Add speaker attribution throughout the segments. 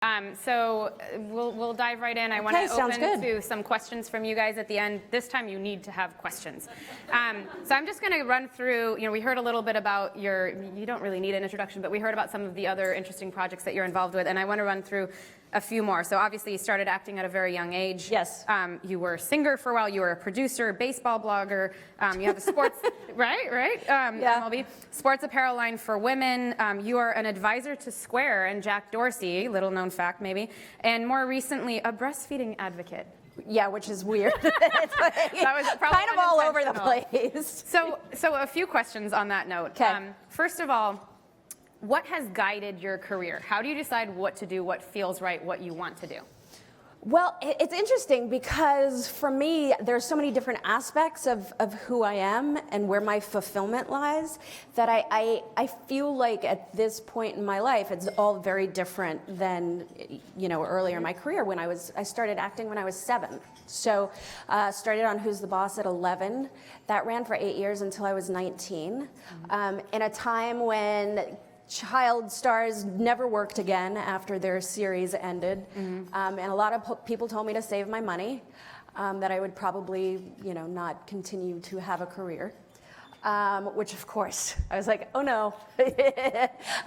Speaker 1: So we'll dive right in. I want to open to some questions from you guys at the end. This time you need to have questions. So I'm just going to run through, we heard a little bit about you don't really need an introduction, but we heard about some of the other interesting projects that you're involved with, and I want to run through a few more. So obviously you started acting at a very young age.
Speaker 2: Yes.
Speaker 1: You were a singer for a while, you were a producer, baseball blogger, you have a sports, right?
Speaker 2: Yeah.
Speaker 1: MLB, sports apparel line for women. You are an advisor to Square and Jack Dorsey, little known fact maybe, and more recently a breastfeeding advocate.
Speaker 2: Yeah, which is weird.
Speaker 1: That was probably
Speaker 2: kind of all over the place.
Speaker 1: So a few questions on that note.
Speaker 2: Okay.
Speaker 1: First of all, what has guided your career? How do you decide what to do, what feels right, what you want to do?
Speaker 2: Well, it's interesting because for me, there's so many different aspects of who I am and where my fulfillment lies that I feel like at this point in my life, it's all very different than, earlier in my career when I started acting when I was 7. So started on Who's the Boss at 11. That ran for 8 years until I was 19. In a time when child stars never worked again after their series ended. And a lot of people told me to save my money, that I would probably, not continue to have a career. Which of course, I was like, oh no,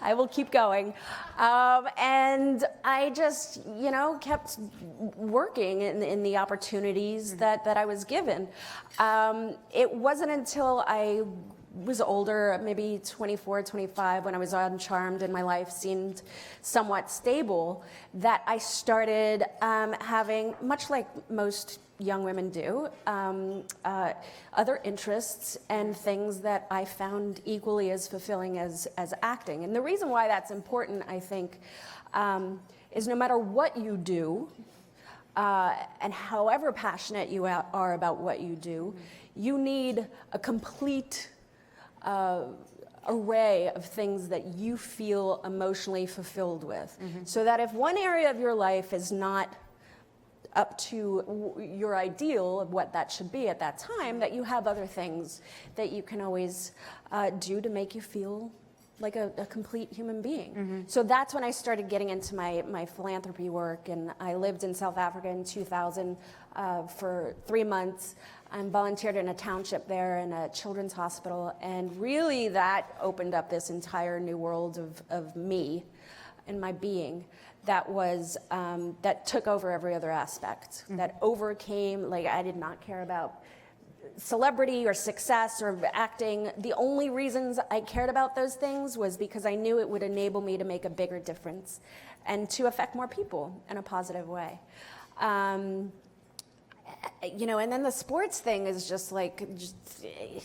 Speaker 2: I will keep going. And I just, kept working in the opportunities that I was given. It wasn't until I was older, maybe 24, 25, when I was on Charmed and my life seemed somewhat stable, that I started having, much like most young women do, other interests and things that I found equally as fulfilling as acting. And the reason why that's important, I think, is no matter what you do, and however passionate you are about what you do, you need a complete array of things that you feel emotionally fulfilled with. So that if one area of your life is not up to your ideal of what that should be at that time, that you have other things that you can always do to make you feel like a complete human being. So that's when I started getting into my philanthropy work, and I lived in South Africa in 2000 for 3 months. I volunteered in a township there in a children's hospital, and really that opened up this entire new world of me and my being that was, that took over every other aspect, that overcame, I did not care about celebrity or success or acting. The only reasons I cared about those things was because I knew it would enable me to make a bigger difference and to affect more people in a positive way. And then the sports thing is just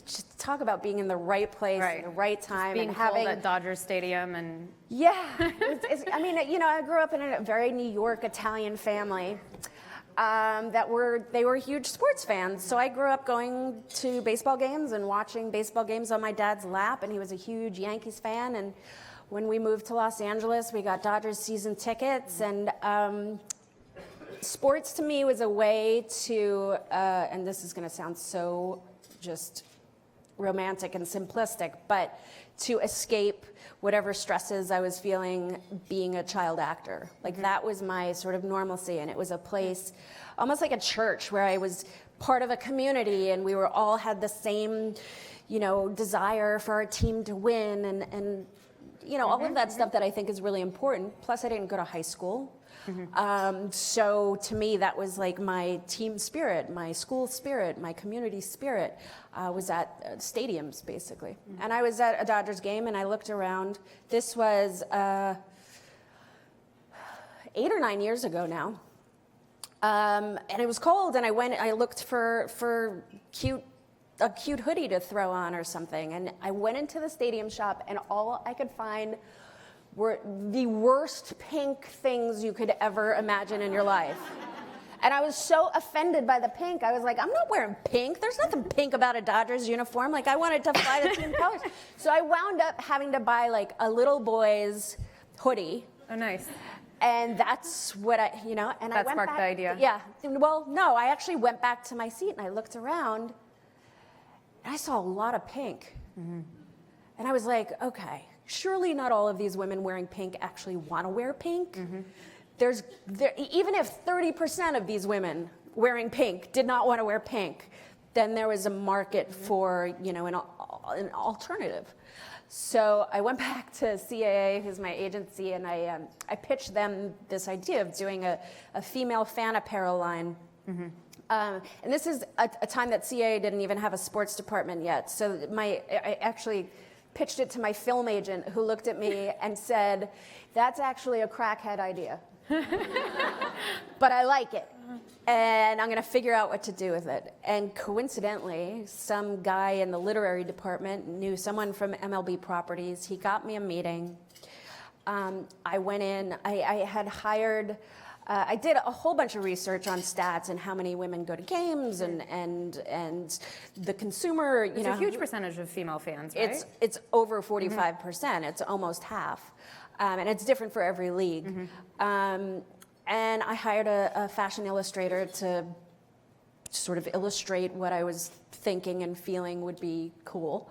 Speaker 2: just talk about being in the right place at the right time,
Speaker 1: being
Speaker 2: and having
Speaker 1: at Dodger Stadium and
Speaker 2: I grew up in a very New York Italian family. They were huge sports fans. So I grew up going to baseball games and watching baseball games on my dad's lap, and he was a huge Yankees fan. And when we moved to Los Angeles, we got Dodgers season tickets, and sports to me was a way to, and this is going to sound so just romantic and simplistic, but to escape whatever stresses I was feeling being a child actor. That was my sort of normalcy, and it was a place, almost like a church, where I was part of a community, and we were all had the same, desire for our team to win, and all of that stuff that I think is really important. Plus, I didn't go to high school. So to me, that was like my team spirit, my school spirit, my community spirit was at stadiums, basically. And I was at a Dodgers game, and I looked around. This was 8 or 9 years ago now. And it was cold, and I looked for a cute hoodie to throw on or something. And I went into the stadium shop, and all I could find were the worst pink things you could ever imagine in your life. And I was so offended by the pink. I was like, I'm not wearing pink. There's nothing pink about a Dodgers uniform. I wanted to fly the team colors. So I wound up having to buy a little boy's hoodie.
Speaker 1: Oh, nice.
Speaker 2: And that's what I
Speaker 1: That sparked the idea.
Speaker 2: Yeah. Well, no, I actually went back to my seat, and I looked around, and I saw a lot of pink. And I was like, okay, surely not all of these women wearing pink actually want to wear pink. even if 30% of these women wearing pink did not want to wear pink, then there was a market for, you know, an alternative. So I went back to CAA, who's my agency, and I pitched them this idea of doing a female fan apparel line. And this is a time that CAA didn't even have a sports department yet. So I actually pitched it to my film agent, who looked at me and said, "That's actually a crackhead idea. But I like it, and I'm going to figure out what to do with it." And coincidentally, some guy in the literary department knew someone from MLB Properties. He got me a meeting. I went in. I had hired. I did a whole bunch of research on stats and how many women go to games and the consumer.
Speaker 1: It's a huge percentage of female fans, right?
Speaker 2: It's over 45%. It's almost half. And it's different for every league. And I hired a fashion illustrator to sort of illustrate what I was thinking and feeling would be cool.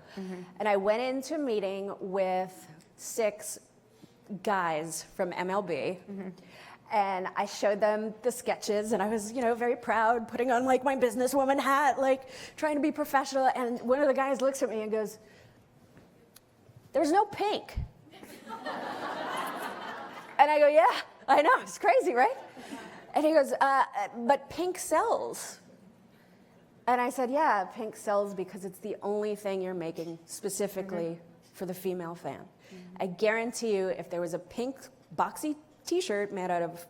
Speaker 2: And I went into a meeting with 6 guys from MLB. And I showed them the sketches, and I was, you know, very proud, putting on like my businesswoman hat, like trying to be professional. And one of the guys looks at me and goes, "There's no pink." And I go, "Yeah, I know, it's crazy, right?" And he goes, "But pink sells." And I said, "Yeah, pink sells because it's the only thing you're making specifically for the female fan. I guarantee you, if there was a pink boxy t-shirt made out of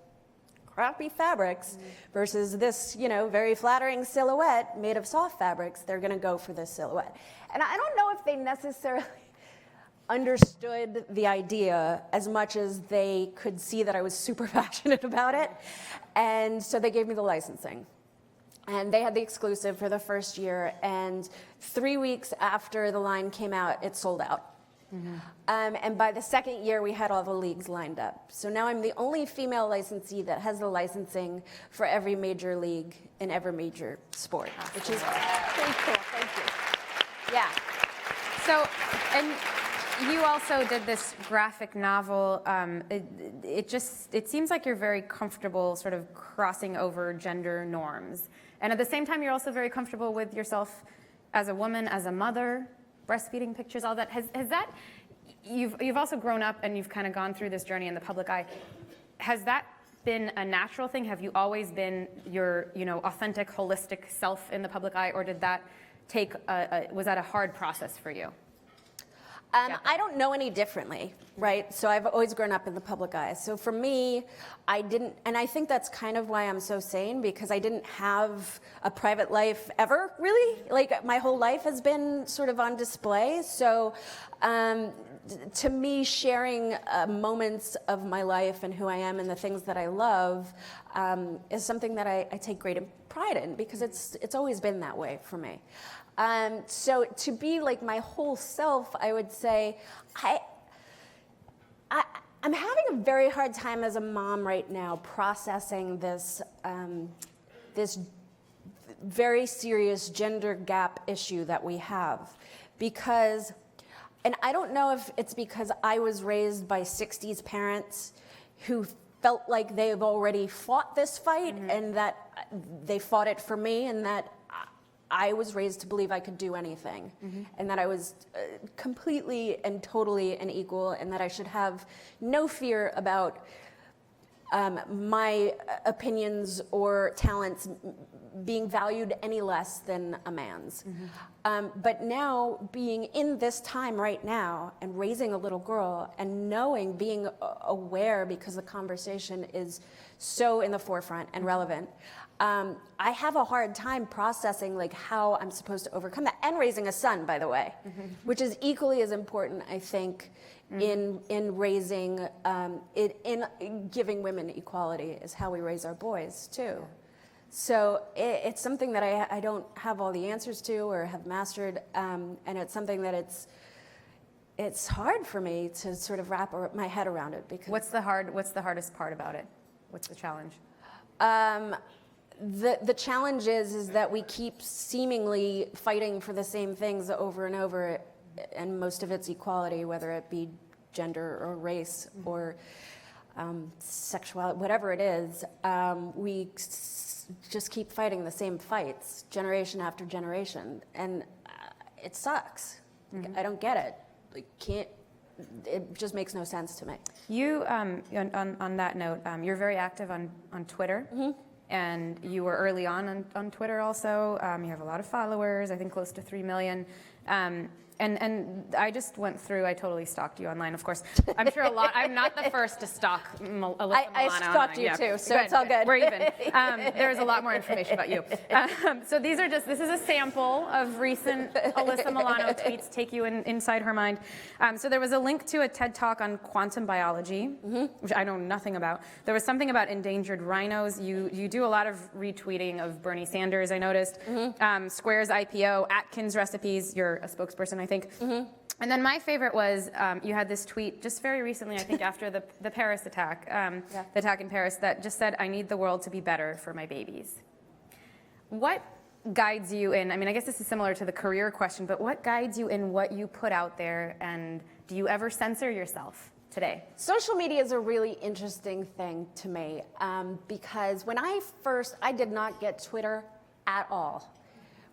Speaker 2: crappy fabrics versus this, you know, very flattering silhouette made of soft fabrics, they're going to go for this silhouette." And I don't know if they necessarily understood the idea as much as they could see that I was super passionate about it. And so they gave me the licensing. And they had the exclusive for the first year. And 3 weeks after the line came out, it sold out. And by the second year, we had all the leagues lined up. So now I'm the only female licensee that has the licensing for every major league in every major sport, which is pretty cool. Thank you. Yeah.
Speaker 1: So, and you also did this graphic novel. It seems like you're very comfortable sort of crossing over gender norms. And at the same time, you're also very comfortable with yourself as a woman, as a mother, breastfeeding pictures, all that. Has that, you've also grown up and you've kind of gone through this journey in the public eye. Has that been a natural thing? Have you always been your, you know, authentic, holistic self in the public eye, or did that take, was that a hard process for you?
Speaker 2: I don't know any differently, right? So I've always grown up in the public eye. So for me, I didn't, and I think that's kind of why I'm so sane, because I didn't have a private life ever, really. Like, my whole life has been sort of on display. So to me, sharing moments of my life and who I am and the things that I love is something that I take great pride in, because it's always been that way for me. So to be like my whole self, I would say, I'm having a very hard time as a mom right now processing this this very serious gender gap issue that we have, because, and I don't know if it's because I was raised by 60s parents who felt like they've already fought this fight, and that they fought it for me, and that I was raised to believe I could do anything, and that I was completely and totally an equal, and that I should have no fear about my opinions or talents being valued any less than a man's. But now, being in this time right now and raising a little girl and knowing, being aware, because the conversation is so in the forefront and relevant, I have a hard time processing like how I'm supposed to overcome that, and raising a son, by the way, which is equally as important, I think, in raising, in giving women equality, is how we raise our boys too. So it's something that I don't have all the answers to or have mastered, and it's something that it's hard for me to sort of wrap my head around it. Because
Speaker 1: what's the hardest part about it? What's the challenge?
Speaker 2: The challenge is that we keep seemingly fighting for the same things over and over, and most of it's equality, whether it be gender or race or sexuality, whatever it is, we just keep fighting the same fights generation after generation, and it sucks. I don't get it. It just makes no sense to me.
Speaker 1: You, on that note, you're very active on Twitter, and you were early on Twitter also. You have a lot of followers, I think close to 3 million. And I just went through, I totally stalked you online, of course. I'm sure I'm not the first to stalk Alyssa Milano.
Speaker 2: I stalked you too, so it's all good.
Speaker 1: We're even. There's a lot more information about you. So this is a sample of recent Alyssa Milano tweets, take you inside her mind. So there was a link to a TED Talk on quantum biology, which I know nothing about. There was something about endangered rhinos. You do a lot of retweeting of Bernie Sanders, I noticed. Square's IPO, Atkins recipes, you're a spokesperson, I think. And then my favorite was you had this tweet just very recently, I think after the Paris attack, the attack in Paris, that just said, "I need the world to be better for my babies." What guides you in, I mean, I guess this is similar to the career question, but what guides you in what you put out there, and do you ever censor yourself today?
Speaker 2: Social media is a really interesting thing to me because when I did not get Twitter at all.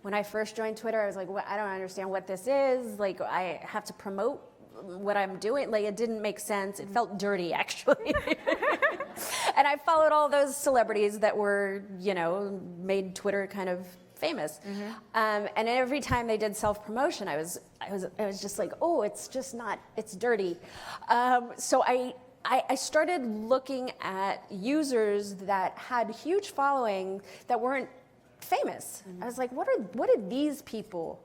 Speaker 2: When I first joined Twitter, I was like, I don't understand what this is. Like, I have to promote what I'm doing. Like, it didn't make sense. It felt dirty, actually. And I followed all those celebrities that were, made Twitter kind of famous. And every time they did self-promotion, I was just like, oh, it's just not, it's dirty. So I started looking at users that had huge following that weren't famous. I was like, what did these people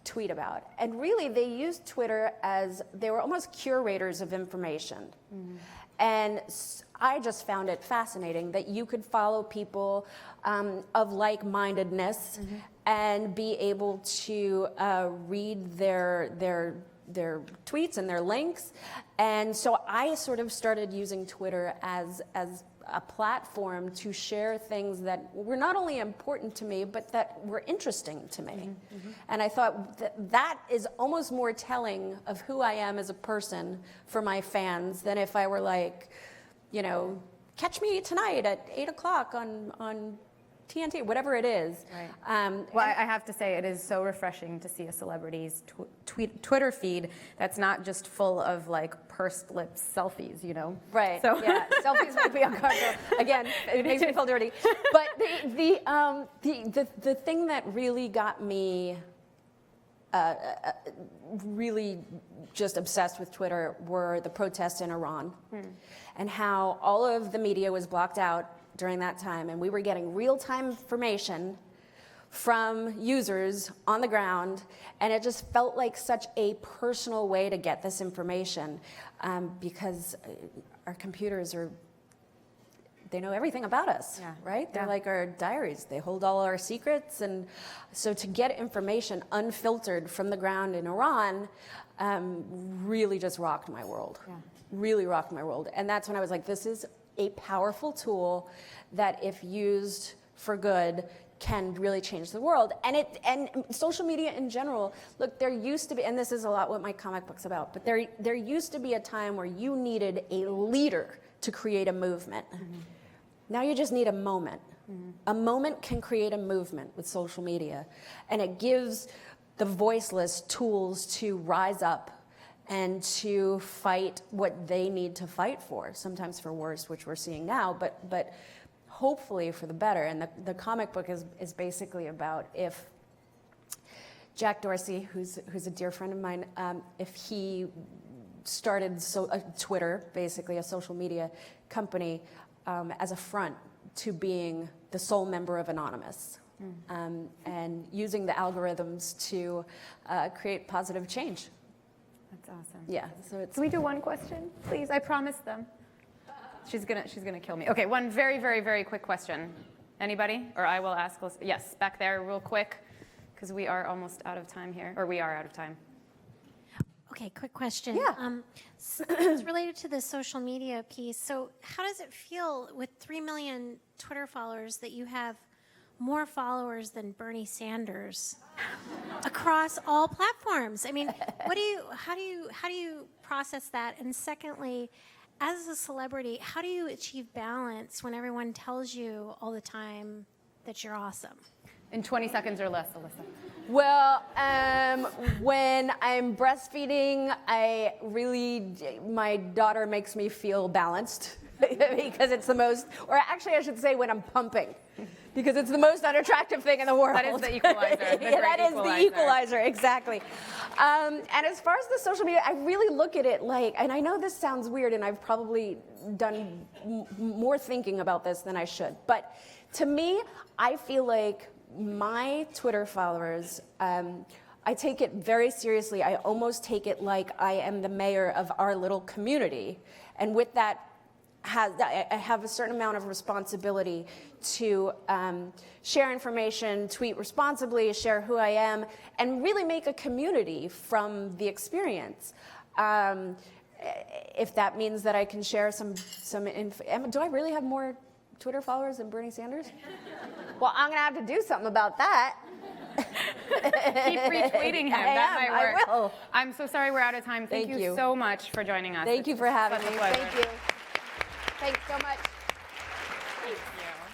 Speaker 2: tweet about? And really, they used Twitter as, they were almost curators of information. And I just found it fascinating that you could follow people of like-mindedness and be able to read their tweets and their links. And so I sort of started using Twitter as a platform to share things that were not only important to me, but that were interesting to me. And I thought that is almost more telling of who I am as a person for my fans than if I were like, catch me tonight at 8 o'clock on TNT, whatever it is.
Speaker 1: Right. Well, I have to say, it is so refreshing to see a celebrity's Twitter feed that's not just full of like pursed lips selfies,
Speaker 2: Right.
Speaker 1: So.
Speaker 2: Yeah. Selfies might be uncomfortable. Again, it makes me feel dirty. But the thing that really got me really just obsessed with Twitter were the protests in Iran, and how all of the media was blocked out during that time, and we were getting real-time information from users on the ground, and it just felt like such a personal way to get this information because our computers they know everything about us, right? They're like our diaries. They hold all our secrets, and so to get information unfiltered from the ground in Iran really just rocked my world. Really rocked my world. And that's when I was like, this is a powerful tool that, if used for good, can really change the world. And social media in general, look, there used to be, and this is a lot what my comic book's about, but there used to be a time where you needed a leader to create a movement. Now you just need a moment. A moment can create a movement with social media, and it gives the voiceless tools to rise up and to fight what they need to fight for, sometimes for worse, which we're seeing now, but hopefully for the better. And the comic book is basically about if Jack Dorsey, who's a dear friend of mine, if he started Twitter, basically a social media company, as a front to being the sole member of Anonymous, and using the algorithms to create positive change.
Speaker 1: That's awesome.
Speaker 2: Yeah. So it's.
Speaker 1: Can we do one question, please? I promised them. She's gonna kill me. Okay, one very, very, very quick question. Anybody? Or I will ask. Yes, back there, real quick, because we are almost out of time here, or we are out of time.
Speaker 3: Okay, quick question.
Speaker 2: Yeah.
Speaker 3: It's related to the social media piece. So, how does it feel with 3 million Twitter followers that you have more followers than Bernie Sanders across all platforms? I mean, how do you process that? And secondly, as a celebrity, how do you achieve balance when everyone tells you all the time that you're awesome?
Speaker 1: In 20 seconds or less, Alyssa.
Speaker 2: Well, when I'm breastfeeding, my daughter makes me feel balanced because it's the most, or actually I should say when I'm pumping, because it's the most unattractive thing in the world.
Speaker 1: That is the equalizer.
Speaker 2: That is the equalizer, exactly. And as far as the social media, I really look at it like, and I know this sounds weird, and I've probably done more thinking about this than I should, but to me, I feel like my Twitter followers, I take it very seriously. I almost take it like I am the mayor of our little community. And with that, I have a certain amount of responsibility to share information, tweet responsibly, share who I am, and really make a community from the experience. If that means that I can share some info. Do I really have more Twitter followers than Bernie Sanders? Well, I'm going to have to do something about that.
Speaker 1: Keep retweeting him. That might work.
Speaker 2: I will.
Speaker 1: I'm so sorry we're out of time. Thank you so much for joining us.
Speaker 2: Thank you for having me.
Speaker 1: Such a pleasure.
Speaker 2: Thank you. Thanks so much.
Speaker 1: Thank you.